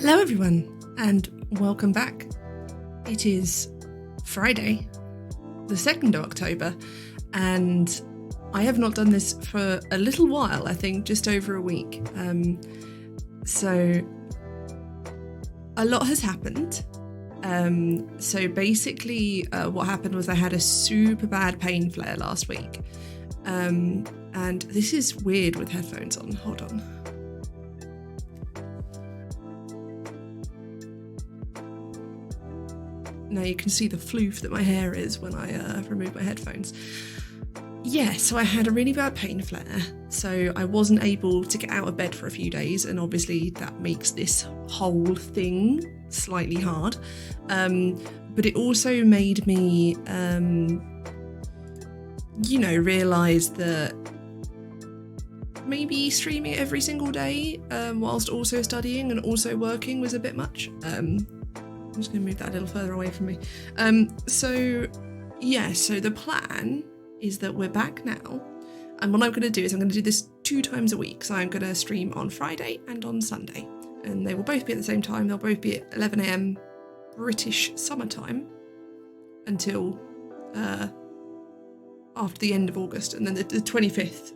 Hello everyone and welcome back. It is Friday, the 2nd of October, and I have not done this for a little while, I think just over a week. So a lot has happened. So basically what happened was I had a super bad pain flare last week. And this is weird with headphones on. Hold on. Now you can see the floof that my hair is when I remove my headphones. Yeah, so I had a really bad pain flare, so I wasn't able to get out of bed for a few days, and obviously that makes this whole thing slightly hard. But it also made me, realise that maybe streaming every single day whilst also studying and also working was a bit much. I'm just going to move that a little further away from me. So the plan is that we're back now. And what I'm going to do is I'm going to do this 2 times a week. So I'm going to stream on Friday and on Sunday. And they will both be at the same time. They'll both be at 11 a.m. British summertime until after the end of August. And then the 25th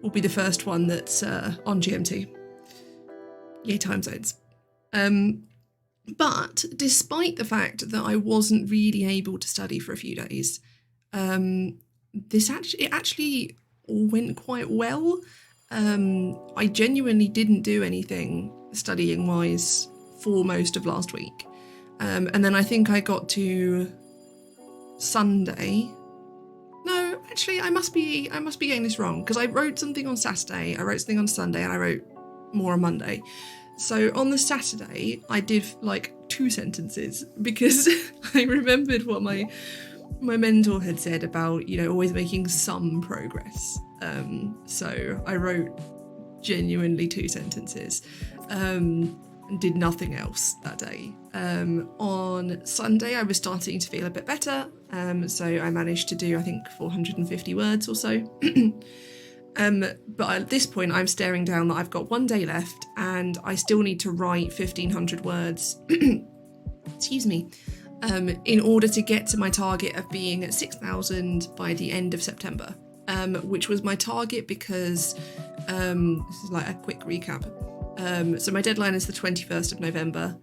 will be the first one that's on GMT. Yay, time zones. But despite the fact that I wasn't really able to study for a few days, it actually all went quite well. I genuinely didn't do anything studying wise for most of last week. And then I think I got to Sunday. No, actually I must be getting this wrong, because I wrote something on Saturday, I wrote something on Sunday, and I wrote more on Monday. So on the Saturday, I did like 2 sentences because I remembered what my mentor had said about, always making some progress. So I wrote genuinely 2 sentences and did nothing else that day. On Sunday, I was starting to feel a bit better. So I managed to do, I think, 450 words or so. But at this point, I'm staring down that I've got 1 day left and I still need to write 1,500 words, excuse me, in order to get to my target of being at 6,000 by the end of September, which was my target because, this is like a quick recap. So my deadline is the 21st of November.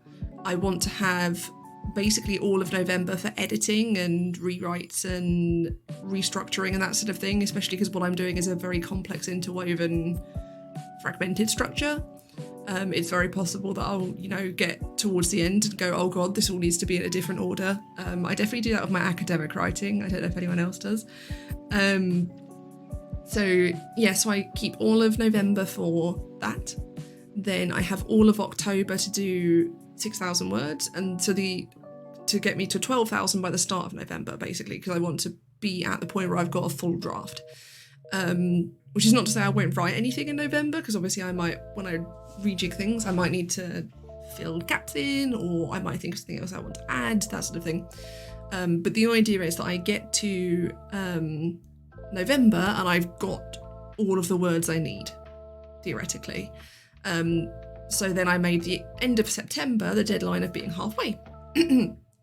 I want to have basically all of November for editing and rewrites and restructuring and that sort of thing, especially because what I'm doing is a very complex, interwoven, fragmented structure. It's very possible that I'll, get towards the end and go, oh god, this all needs to be in a different order. I definitely do that with my academic writing. I don't know if anyone else does. So I keep all of November for that. Then I have all of October to do 6,000 words, and to get me to 12,000 by the start of November, basically, because I want to be at the point where I've got a full draft. Which is not to say I won't write anything in November, because obviously I might, when I rejig things, I might need to fill gaps in, or I might think of something else I want to add, that sort of thing. But the idea is that I get to November and I've got all of the words I need, theoretically. So then I made the end of September the deadline of being halfway.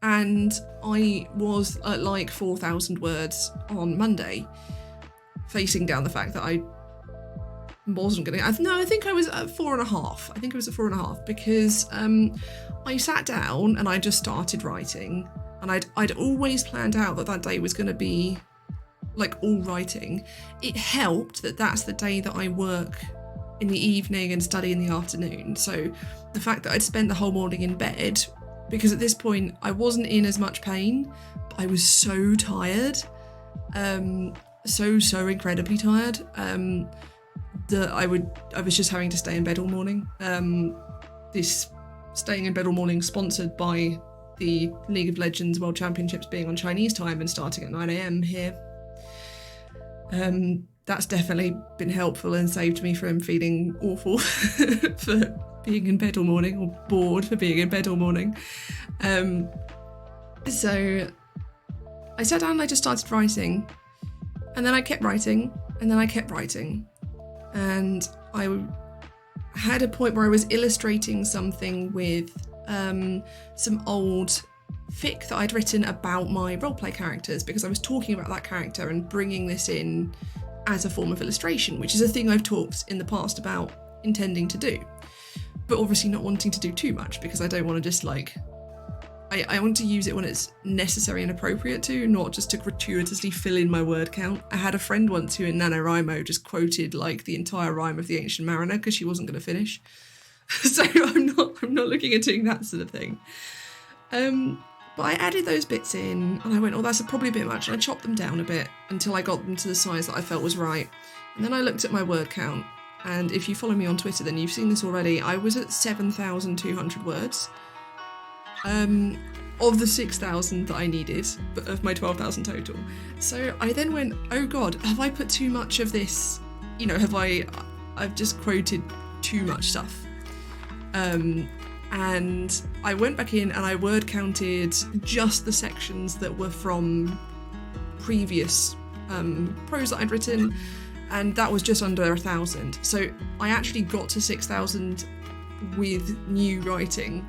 And I was at like 4,000 words on Monday, facing down the fact that I wasn't going to... I think I was at 4.5. I think it was at 4.5 because I sat down and I just started writing. And I'd always planned out that day was going to be like all writing. It helped that that's the day that I work in the evening and study in the afternoon. So the fact that I'd spent the whole morning in bed, because at this point I wasn't in as much pain, but I was so tired, so incredibly tired, that I was just having to stay in bed all morning. This staying in bed all morning sponsored by the League of Legends World Championships being on Chinese time and starting at 9 a.m. here. That's definitely been helpful and saved me from feeling awful for being in bed all morning, or bored for being in bed all morning. So I sat down and I just started writing, and then I kept writing, and then I kept writing, and I had a point where I was illustrating something with some old fic that I'd written about my roleplay characters, because I was talking about that character and bringing this in as a form of illustration, which is a thing I've talked in the past about intending to do, but obviously not wanting to do too much, because I don't want to just like, I want to use it when it's necessary and appropriate to, not just to gratuitously fill in my word count. I had a friend once who in NaNoWriMo just quoted like the entire rhyme of the Ancient Mariner because she wasn't going to finish. So I'm not looking at doing that sort of thing. But I added those bits in and I went, oh, that's probably a bit much. And I chopped them down a bit until I got them to the size that I felt was right. And then I looked at my word count. And if you follow me on Twitter, then you've seen this already. I was at 7,200 words. Of the 6,000 that I needed, but of my 12,000 total. So I then went, oh God, have I put too much of this? You know, I've just quoted too much stuff. And I went back in and I word counted just the sections that were from previous prose that I'd written, and that was just under 1,000. So I actually got to 6,000 with new writing.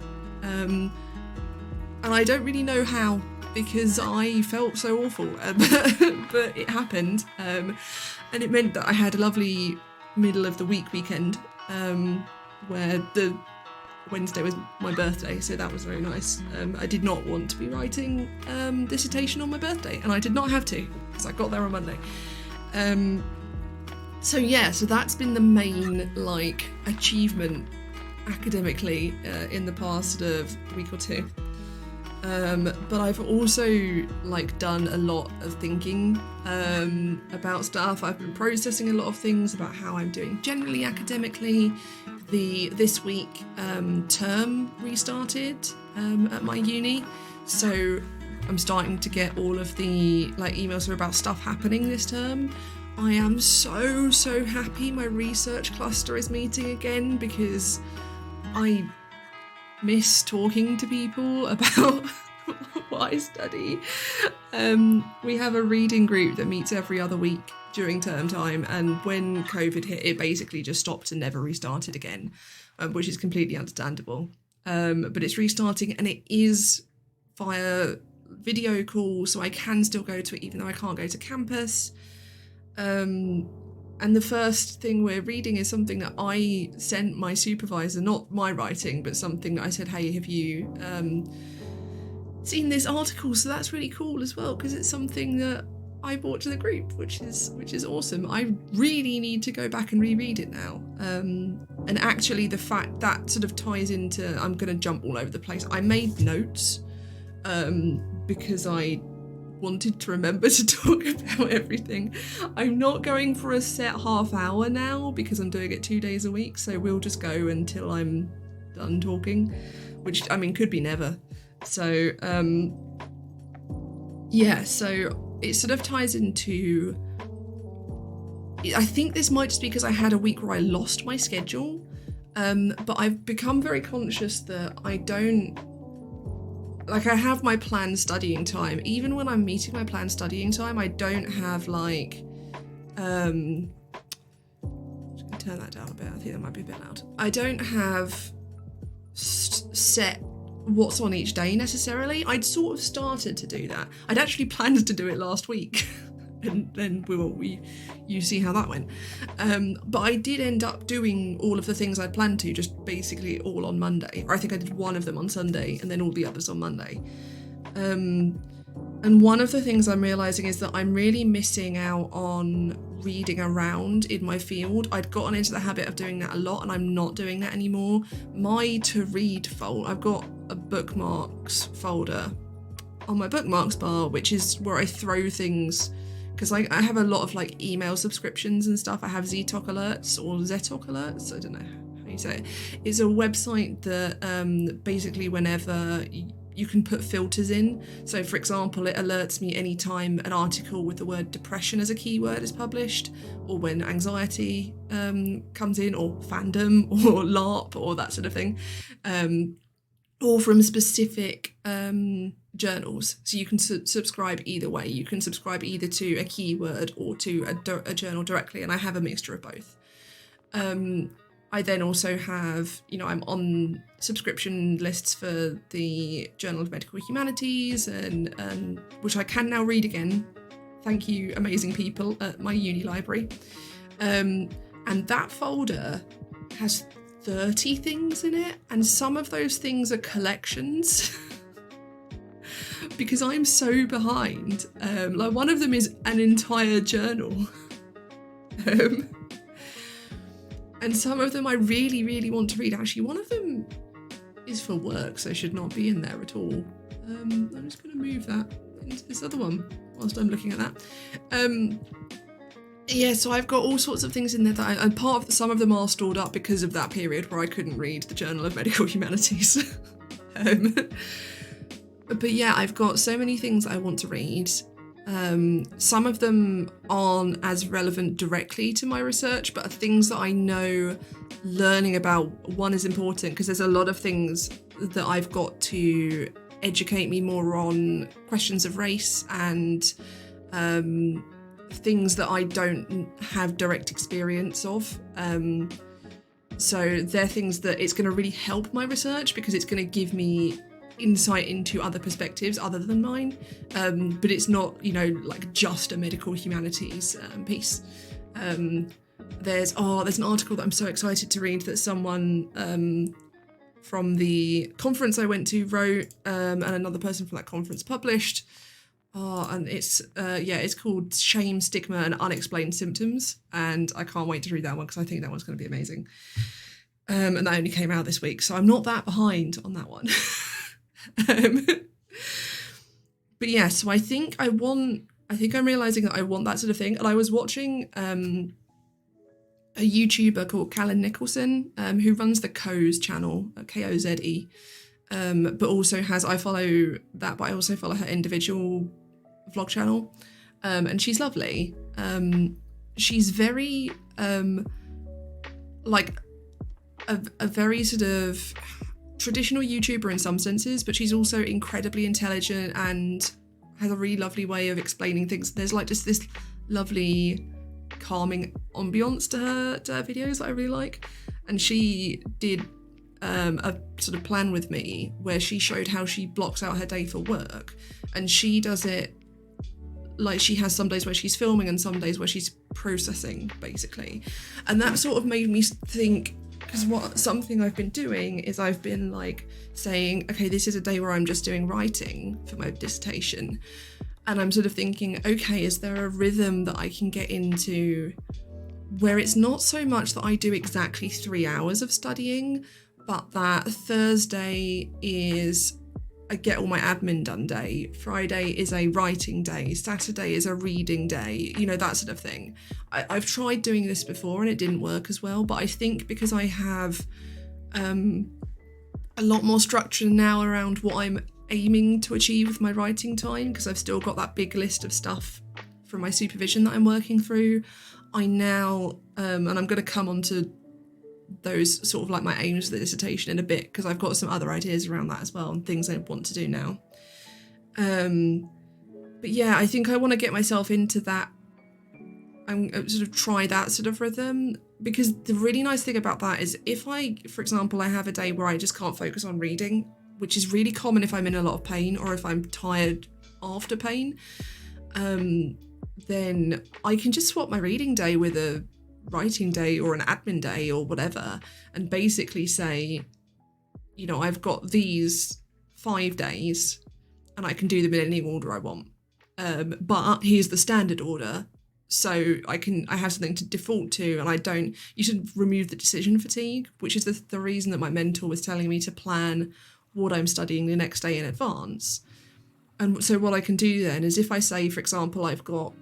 And I don't really know how, because I felt so awful, but it happened. And it meant that I had a lovely middle of the week weekend, where the Wednesday was my birthday, so that was very nice. I did not want to be writing dissertation on my birthday, and I did not have to, because I got there on Monday. So that's been the main like achievement academically in the past week or two. But I've also like done a lot of thinking about stuff. I've been processing a lot of things about how I'm doing generally academically. This week term restarted at my uni, so I'm starting to get all of the like emails about stuff happening this term. I am so happy my research cluster is meeting again, because I miss talking to people about what I study. We have a reading group that meets every other week during term time, and when COVID hit, it basically just stopped and never restarted again, which is completely understandable. But it's restarting, and it is via video call, so I can still go to it even though I can't go to campus. And the first thing we're reading is something that I sent my supervisor, not my writing, but something that I said, hey, have you seen this article? So that's really cool as well, because it's something that I brought to the group, which is awesome. I really need to go back and reread it now. And actually the fact that sort of ties into, I'm going to jump all over the place. I made notes because I wanted to remember to talk about everything. I'm not going for a set half hour now because I'm doing it 2 days a week, so we'll just go until I'm done talking, which I mean could be never. So so it sort of ties into, I think this might just be because I had a week where I lost my schedule, but I've become very conscious that I don't, like, I have my planned studying time. Even when I'm meeting my planned studying time, I don't have like, I'm just gonna turn that down a bit. I think that might be a bit loud. I don't have set what's on each day necessarily. I'd sort of started to do that. I'd actually planned to do it last week, and then you see how that went. But I did end up doing all of the things I'd planned to, just basically all on Monday. Or I think I did one of them on Sunday and then all the others on Monday. And one of the things I'm realising is that I'm really missing out on reading around in my field. I'd gotten into the habit of doing that a lot, and I'm not doing that anymore. My to read folder, I've got a bookmarks folder on my bookmarks bar, which is where I throw things, because I have a lot of like email subscriptions and stuff. I have ZTOC alerts or ZTOC alerts, I don't know how you say it. It's a website that basically whenever you can put filters in. So for example, it alerts me anytime an article with the word depression as a keyword is published, or when anxiety comes in, or fandom, or LARP, or that sort of thing, or from specific journals. So you can subscribe either way. You can subscribe either to a keyword or to a journal directly, and I have a mixture of both. I then also have, I'm on subscription lists for the Journal of Medical Humanities, and which I can now read again. Thank you, amazing people at my uni library. And that folder has 30 things in it, and some of those things are collections. Because I'm so behind. Like one of them is an entire journal. And some of them I really, really want to read. Actually, one of them is for work, so should not be in there at all. I'm just going to move that into this other one whilst I'm looking at that. Yeah, so I've got all sorts of things in there that and part of some of them are stored up because of that period where I couldn't read the Journal of Medical Humanities. But yeah, I've got so many things I want to read. Some of them aren't as relevant directly to my research, but are things that I know learning about one is important, because there's a lot of things that I've got to educate me more on questions of race and things that I don't have direct experience of. So they're things that it's going to really help my research, because it's going to give me insight into other perspectives other than mine, but it's not, like just a medical humanities piece. There's an article that I'm so excited to read that someone from the conference I went to wrote, and another person from that conference published. And it's called Shame, Stigma and Unexplained Symptoms, and I can't wait to read that one because I think that one's going to be amazing. And that only came out this week, so I'm not that behind on that one. But yeah, so I think I'm realizing that I want that sort of thing. And I was watching a YouTuber called Callan Nicholson, who runs the Koze channel, Koze, but also I follow that, but I also follow her individual vlog channel, and she's lovely. She's very like a very sort of traditional YouTuber in some senses, but she's also incredibly intelligent and has a really lovely way of explaining things. There's like just this lovely calming ambience to her videos that I really like. And she did a sort of plan with me where she showed how she blocks out her day for work, and she does it like she has some days where she's filming and some days where she's processing, basically. And that sort of made me think, because something I've been doing is I've been like saying, okay, this is a day where I'm just doing writing for my dissertation. And I'm sort of thinking, okay, is there a rhythm that I can get into where it's not so much that I do exactly 3 hours of studying, but that Thursday is I get all my admin done day, Friday is a writing day, Saturday is a reading day, that sort of thing. I've tried doing this before and it didn't work as well, but I think because I have a lot more structure now around what I'm aiming to achieve with my writing time, because I've still got that big list of stuff from my supervision that I'm working through, I now, and I'm going to come on to those sort of like my aims for the dissertation in a bit, because I've got some other ideas around that as well and things I want to do now. But yeah, I think I want to get myself into that. I'm sort of try that sort of rhythm, because the really nice thing about that is if for example, I have a day where I just can't focus on reading, which is really common if I'm in a lot of pain or if I'm tired after pain, then I can just swap my reading day with a writing day or an admin day or whatever, and basically say, I've got these 5 days and I can do them in any order I want, but here's the standard order, so I have something to default to, and you should remove the decision fatigue, which is the reason that my mentor was telling me to plan what I'm studying the next day in advance. And so what I can do then is, if I say, for example, I've got,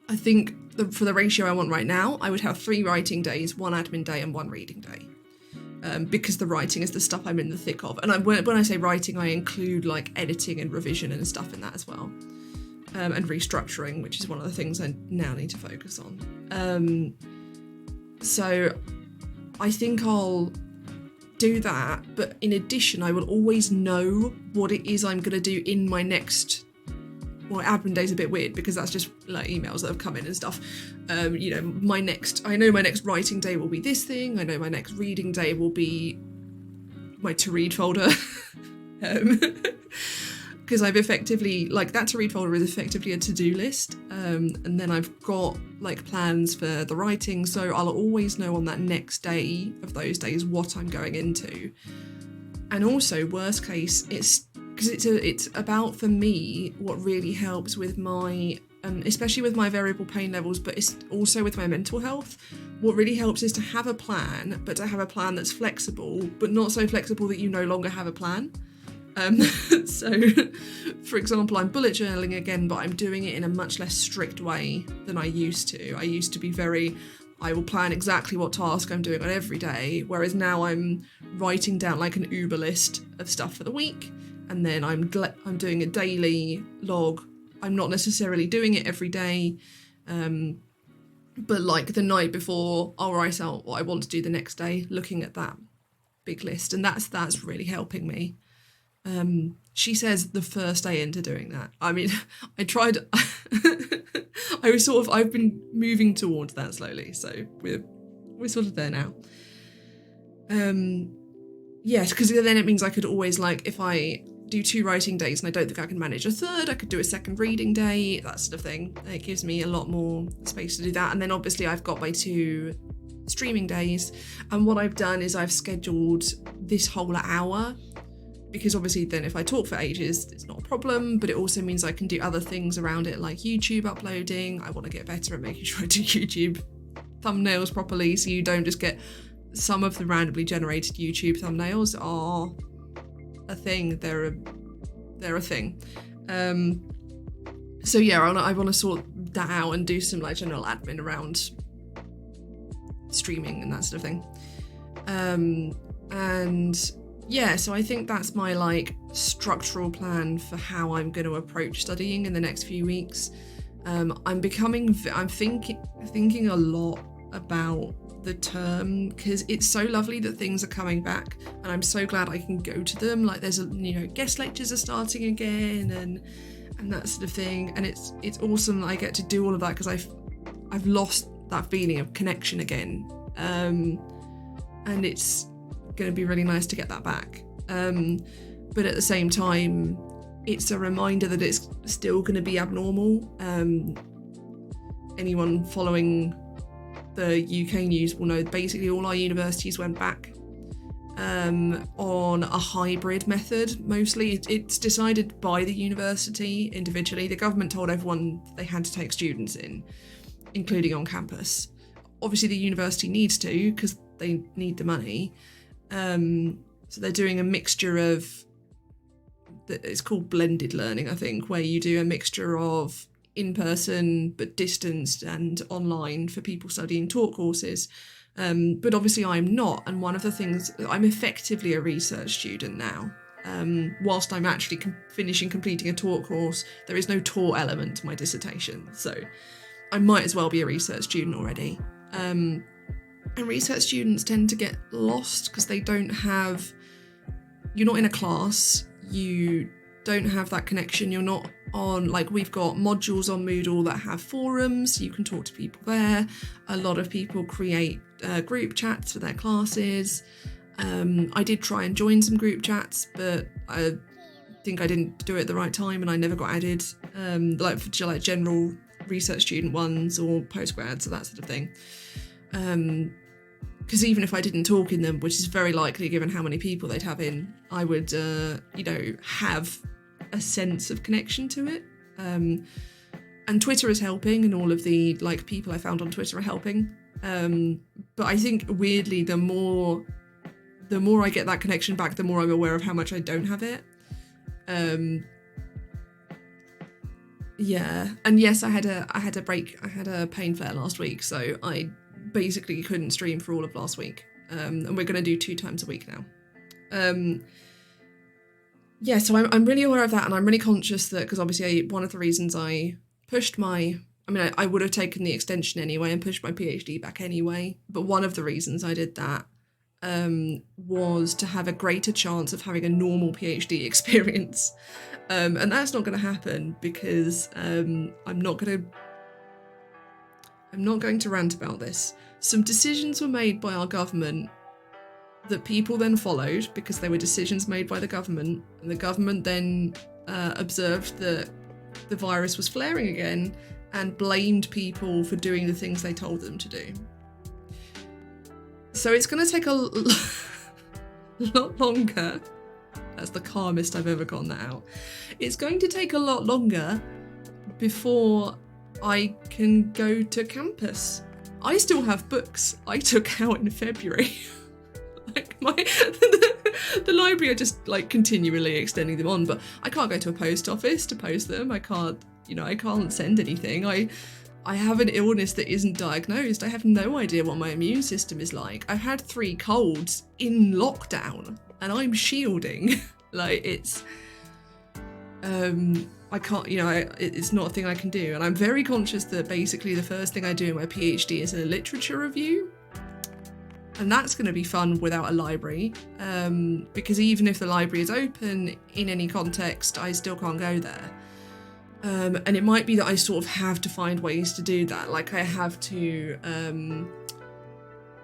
I think for the ratio I want right now, I would have 3 writing days, 1 admin day and 1 reading day, because the writing is the stuff I'm in the thick of. And when I say writing, I include like editing and revision and stuff in that as well, and restructuring, which is one of the things I now need to focus on. So I think I'll do that, but in addition, I will always know what it is I'm going to do in my next well, admin day's a bit weird because that's just like emails that have come in and stuff. You know, I know my next writing day will be this thing. I know my next reading day will be my to read folder. Because I've effectively, like, that to read folder is effectively a to-do list. And then I've got like plans for the writing. So I'll always know on that next day of those days what I'm going into. And also, worst case, it's because it's about, for me, what really helps with my, especially with my variable pain levels, but it's also with my mental health. What really helps is to have a plan, but to have a plan that's flexible, but not so flexible that you no longer have a plan. So, for example, I'm bullet journaling again, but I'm doing it in a much less strict way than I used to. I used to be I will plan exactly what task I'm doing on every day, whereas now I'm writing down like an Uber list of stuff for the week, and then I'm doing a daily log. I'm not necessarily doing it every day, but like the night before, I'll write out what I want to do the next day, looking at that big list, and that's really helping me. She says the first day into doing that. I mean, I tried. I've been moving towards that slowly, so we're sort of there now. Yes, because then it means I could always, like, if I do 2 writing days and I don't think I can manage a third, I could do a second reading day, that sort of thing. It gives me a lot more space to do that. And then obviously I've got my 2 streaming days, and what I've done is I've scheduled this whole hour, because obviously then if I talk for ages, it's not a problem, but it also means I can do other things around it, like YouTube uploading. I want to get better at making sure I do YouTube thumbnails properly, so you don't just get some of the randomly generated YouTube thumbnails are a thing. They're a thing. So yeah, I want to sort that out and do some like general admin around streaming and that sort of thing. And yeah, so I think that's my like structural plan for how I'm going to approach studying in the next few weeks. I'm thinking a lot about the term, because it's so lovely that things are coming back, and I'm so glad I can go to them. Like there's guest lectures are starting again and that sort of thing, and it's awesome that I get to do all of that, because I've lost that feeling of connection again, and it's going to be really nice to get that back, but at the same time it's a reminder that it's still going to be abnormal. Anyone following the UK news will know basically all our universities went back on a hybrid method mostly. It's decided by the university individually. The government told everyone they had to take students in, including on campus. Obviously the university needs to, because they need the money. So they're doing a mixture of, it's called blended learning, I think, where you do a mixture of in-person but distanced and online for people studying taught courses. But obviously I'm not, and one of the things, I'm effectively a research student now. Whilst I'm actually completing a taught course, there is no taught element to my dissertation, so I might as well be a research student already. And research students tend to get lost because you're not in a class, you don't have that connection, you're not on, like, we've got modules on Moodle that have forums, so you can talk to people there. A lot of people create group chats for their classes. I did try and join some group chats, but I think I didn't do it at the right time and I never got added, like for like general research student ones or postgrads or that sort of thing. Because even if I didn't talk in them, which is very likely given how many people they'd have in, I would, have a sense of connection to it. And Twitter is helping, and all of the people I found on Twitter are helping. But I think weirdly, the more I get that connection back, the more I'm aware of how much I don't have it. Yeah, and yes, I had a break. I had a pain flare last week, so I basically couldn't stream for all of last week. And we're going to do 2 times a week now. Yeah, so I'm really aware of that, and I'm really conscious that, because obviously one of the reasons I pushed I would have taken the extension anyway and pushed my PhD back anyway, but one of the reasons I did that was to have a greater chance of having a normal PhD experience. And that's not going to happen because I'm not going to rant about this. Some decisions were made by our government that people then followed because they were decisions made by the government, and the government then observed that the virus was flaring again and blamed people for doing the things they told them to do. So it's going to take a lot longer. That's the calmest I've ever gotten that out. It's going to take a lot longer before I can go to campus. I still have books I took out in February. Like the library are just like continually extending them on, but I can't go to a post office to post them. I can't send anything. I have an illness that isn't diagnosed. I have no idea what my immune system is like. I've had 3 colds in lockdown and I'm shielding. Like it's, I can't, it's not a thing I can do. And I'm very conscious that basically the first thing I do in my PhD is a literature review. And that's going to be fun without a library, because even if the library is open in any context, I still can't go there. And it might be that I sort of have to find ways to do that. Like I have to,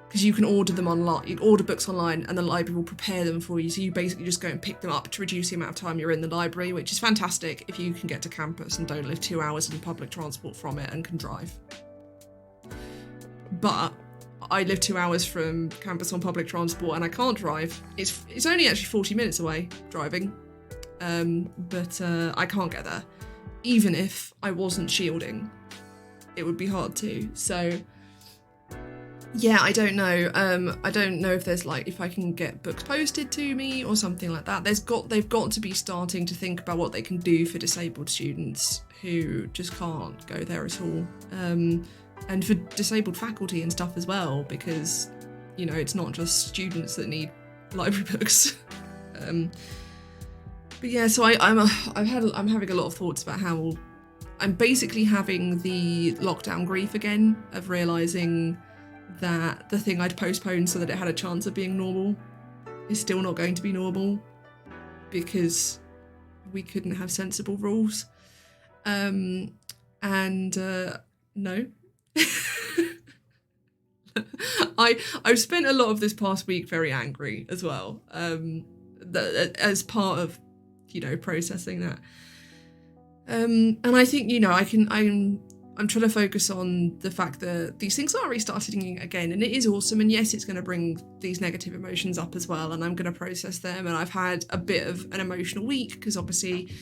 because you can order them online, you can order books online and the library will prepare them for you. So you basically just go and pick them up to reduce the amount of time you're in the library, which is fantastic if you can get to campus and don't live 2 hours in public transport from it and can drive. But I live 2 hours from campus on public transport and I can't drive. It's only actually 40 minutes away driving, but I can't get there. Even if I wasn't shielding, it would be hard to. So yeah, I don't know. I don't know if there's if I can get books posted to me or something like that. They've got to be starting to think about what they can do for disabled students who just can't go there at all. And for disabled faculty and stuff as well, because, it's not just students that need library books. But yeah, so I'm having a lot of thoughts about how I'm basically having the lockdown grief again of realising that the thing I'd postponed so that it had a chance of being normal is still not going to be normal because we couldn't have sensible rules. No. I've spent a lot of this past week very angry as well, as part of processing that, and I think I'm trying to focus on the fact that these things are restarting again, and it is awesome, and yes, it's going to bring these negative emotions up as well, and I'm going to process them. And I've had a bit of an emotional week because obviously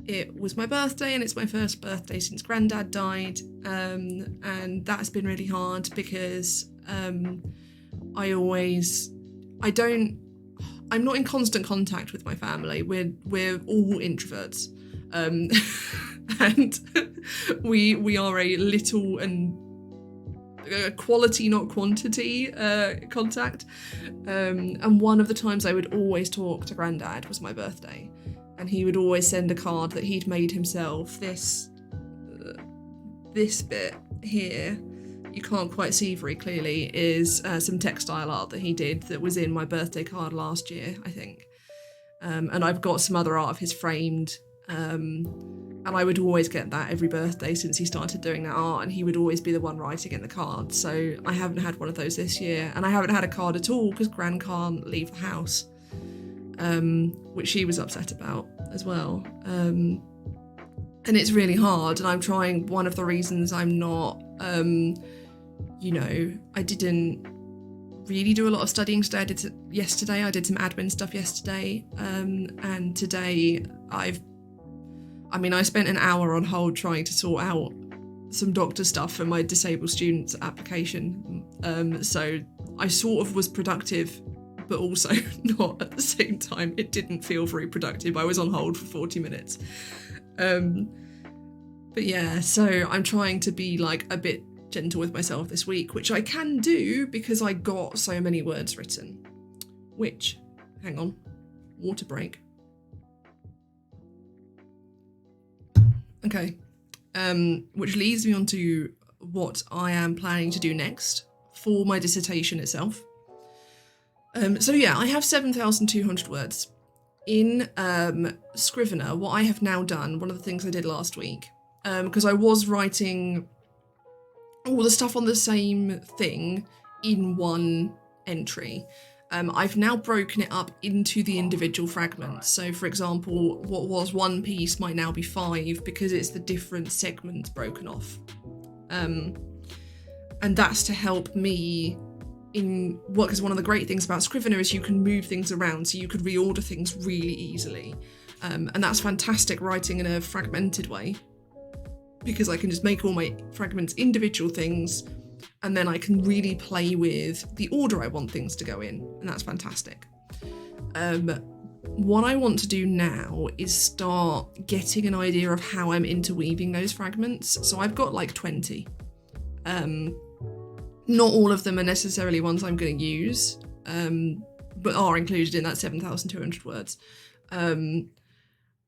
it was my birthday and it's my first birthday since Granddad died, and that's been really hard because I'm not in constant contact with my family. We're all introverts, and we are a little and quality, not quantity, contact. And one of the times I would always talk to Granddad was my birthday. And he would always send a card that he'd made himself. This bit here, you can't quite see very clearly, is some textile art that he did that was in my birthday card last year, I think. And I've got some other art of his framed. And I would always get that every birthday since he started doing that art, and he would always be the one writing in the card. So I haven't had one of those this year, and I haven't had a card at all because Gran can't leave the house. Which she was upset about as well. And it's really hard, and I'm trying. One of the reasons I'm not, I didn't really do a lot of studying today. I did some admin stuff yesterday, and today I spent an hour on hold trying to sort out some doctor stuff for my disabled students application. So I sort of was productive, but also not at the same time. It didn't feel very productive. I was on hold for 40 minutes. But yeah, so I'm trying to be a bit gentle with myself this week, which I can do because I got so many words written. Which, hang on, water break. Okay, which leads me on to what I am planning to do next for my dissertation itself. So yeah, I have 7,200 words. In Scrivener, what I have now done, one of the things I did last week, because I was writing all the stuff on the same thing in one entry. I've now broken it up into the individual fragments. So for example, what was one piece might now be 5 because it's the different segments broken off. And that's to help me in what, because one of the great things about Scrivener is you can move things around, so you could reorder things really easily. And that's fantastic writing in a fragmented way, because I can just make all my fragments individual things, and then I can really play with the order I want things to go in, and that's fantastic. What I want to do now is start getting an idea of how I'm interweaving those fragments. So I've got like 20. Not all of them are necessarily ones I'm going to use, but are included in that 7,200 words.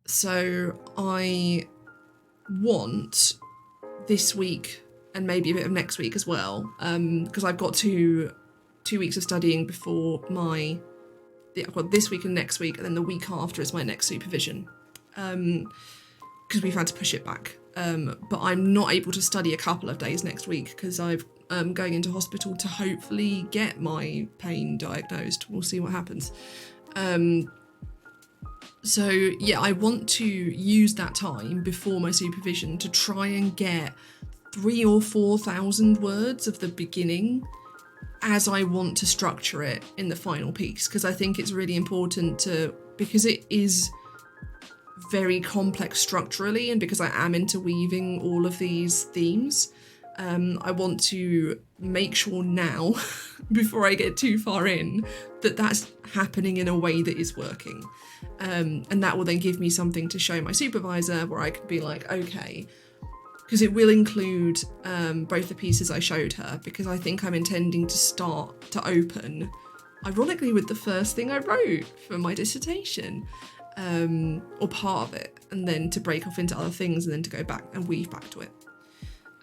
So I want this week and maybe a bit of next week as well, because I've got two weeks of studying before I've got this week and next week, and then the week after is my next supervision, because we've had to push it back. But I'm not able to study a couple of days next week because I've going into hospital to hopefully get my pain diagnosed. We'll see what happens. So yeah, I want to use that time before my supervision to try and get 3,000 or 4,000 words of the beginning as I want to structure it in the final piece, because I think it's really important because it is very complex structurally, and because I am interweaving all of these themes, I want to make sure now, before I get too far in, that that's happening in a way that is working. And that will then give me something to show my supervisor where I can be like, okay, because it will include both the pieces I showed her, because I think I'm intending to start to open, ironically, with the first thing I wrote for my dissertation, or part of it, and then to break off into other things and then to go back and weave back to it.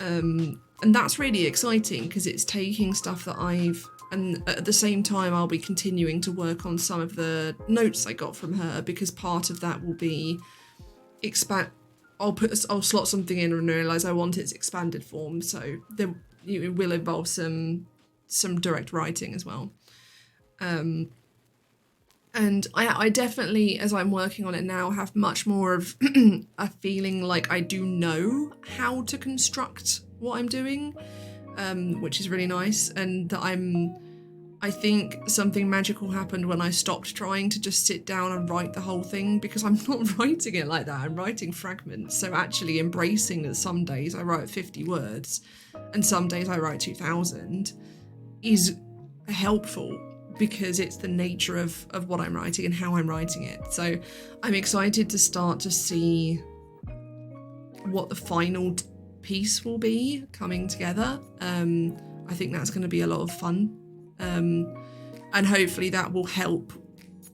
And that's really exciting because it's taking stuff that and at the same time I'll be continuing to work on some of the notes I got from her, because part of that will be I'll slot something in and realise I want its expanded form, so it will involve some direct writing as well. And I definitely, as I'm working on it now, have much more of a feeling like I do know how to construct what I'm doing, which is really nice. And that I think something magical happened when I stopped trying to just sit down and write the whole thing, because I'm not writing it like that. I'm writing fragments. So actually embracing that some days I write 50 words and some days I write 2,000 is helpful, because it's the nature of what I'm writing and how I'm writing it. So I'm excited to start to see what the final piece will be coming together. I think that's going to be a lot of fun. And hopefully that will help,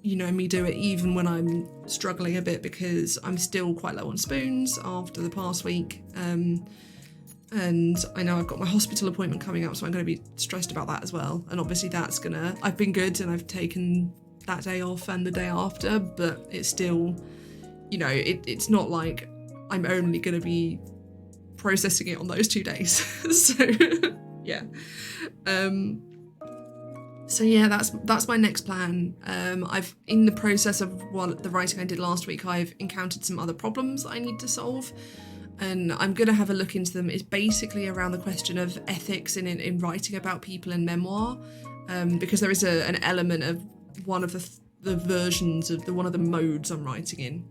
me do it even when I'm struggling a bit, because I'm still quite low on spoons after the past week. And I know I've got my hospital appointment coming up, so I'm going to be stressed about that as well. And obviously I've been good and I've taken that day off and the day after, but it's still, it's not like I'm only going to be processing it on those 2 days. So, yeah. So yeah, that's my next plan. I've, in the process of the writing I did last week, I've encountered some other problems I need to solve, and I'm going to have a look into them. It's basically around the question of ethics in writing about people in memoir, because there is an element of one of the versions of one of the modes I'm writing in,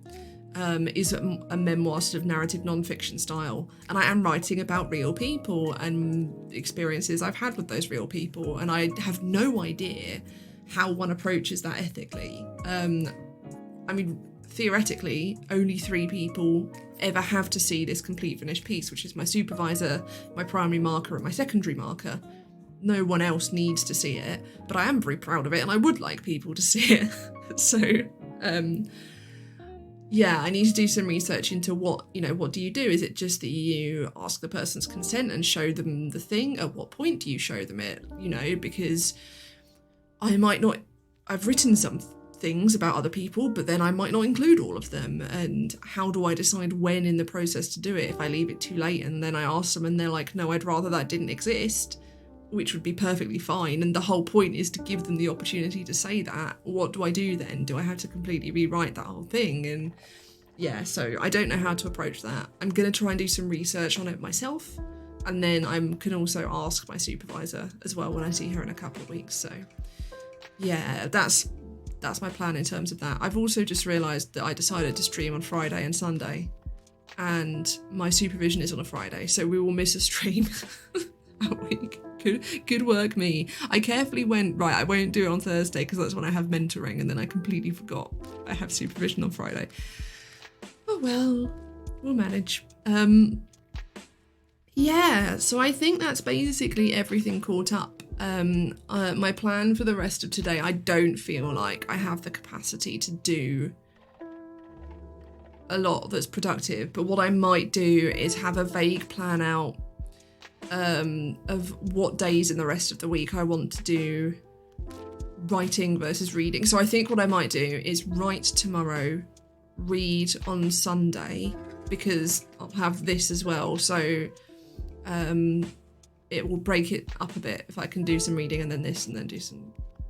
is a memoir sort of narrative non-fiction style, and I am writing about real people and experiences I've had with those real people, and I have no idea how one approaches that ethically. Theoretically, only 3 people ever have to see this complete finished piece, which is my supervisor, my primary marker, and my secondary marker. No one else needs to see it, but I am very proud of it and I would like people to see it. So, yeah, I need to do some research into what do you do? Is it just that you ask the person's consent and show them the thing? At what point do you show them it? Because I might not I've written some things about other people, but then I might not include all of them. And how do I decide when in the process to do it? If I leave it too late and then I ask them and they're like, no, I'd rather that didn't exist, which would be perfectly fine. And the whole point is to give them the opportunity to say that. What do I do then? Do I have to completely rewrite that whole thing? And yeah, so I don't know how to approach that. I'm going to try and do some research on it myself. And then I can also ask my supervisor as well when I see her in a couple of weeks. So yeah, that's my plan in terms of that. I've also just realised that I decided to stream on Friday and Sunday, and my supervision is on a Friday, so we will miss a stream that week. Good work, me. I carefully went, right, I won't do it on Thursday because that's when I have mentoring, and then I completely forgot I have supervision on Friday. Oh well, we'll manage. Yeah, so I think that's basically everything caught up. My plan for the rest of today, I don't feel like I have the capacity to do a lot that's productive, but what I might do is have a vague plan out of what days in the rest of the week I want to do writing versus reading. So I think what I might do is write tomorrow, read on Sunday, because I'll have this as well. So it will break it up a bit if I can do some reading and then this, and then do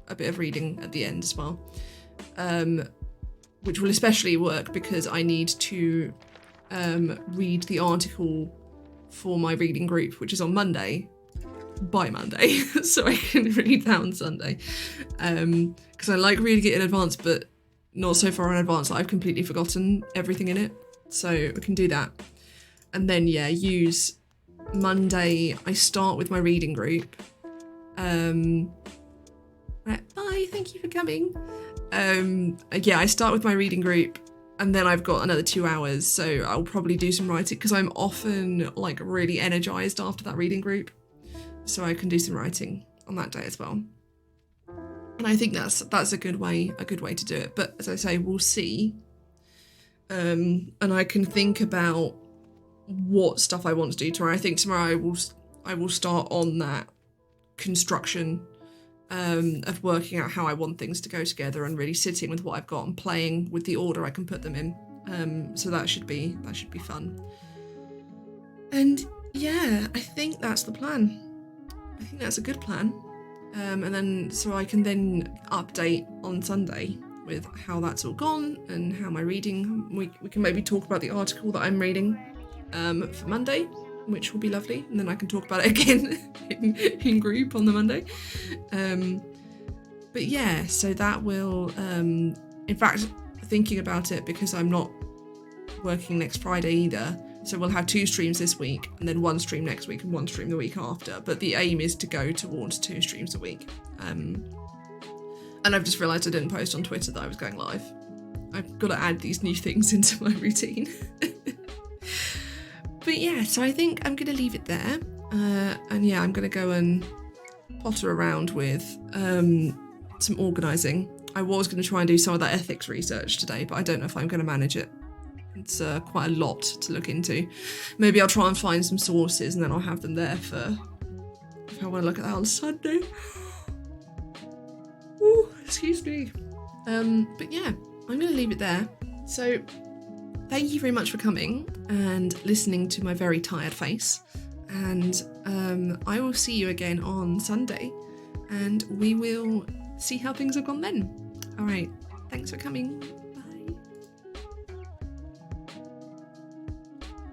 a bit of reading at the end as well, which will especially work because I need to read the article for my reading group, which is on Monday, by Monday, so I can read that on Sunday, because I like reading it in advance, but not so far in advance that I've completely forgotten everything in it. So I can do that, and then yeah, use Monday. I start with my reading group. Right, bye, thank you for coming. Yeah, I start with my reading group, and then I've got another 2 hours, so I'll probably do some writing because I'm often like really energized after that reading group, so I can do some writing on that day as well. And I think that's a good way to do it. But as I say, we'll see. And I can think about what stuff I want to do tomorrow. I think tomorrow I will start on that construction of working out how I want things to go together and really sitting with what I've got and playing with the order I can put them in. So that should be fun. And yeah, I think that's the plan. I think that's a good plan. And then so I can then update on Sunday with how that's all gone and how my reading. We can maybe talk about the article that I'm reading for Monday, which will be lovely, and then I can talk about it again in group on the Monday. But yeah, so that will, in fact, thinking about it, because I'm not working next Friday either, so we'll have 2 streams this week, and then 1 stream next week and 1 stream the week after, but the aim is to go towards 2 streams a week. And I've just realised I didn't post on Twitter that I was going live. I've got to add these new things into my routine. But yeah, so I think I'm going to leave it there. And yeah, I'm going to go and potter around with some organising. I was going to try and do some of that ethics research today, but I don't know if I'm going to manage it. It's quite a lot to look into. Maybe I'll try and find some sources and then I'll have them there for if I want to look at that on Sunday. Ooh, excuse me. But yeah, I'm going to leave it there. So thank you very much for coming and listening to my very tired face. And I will see you again on Sunday, and we will see how things have gone then. All right, thanks for coming.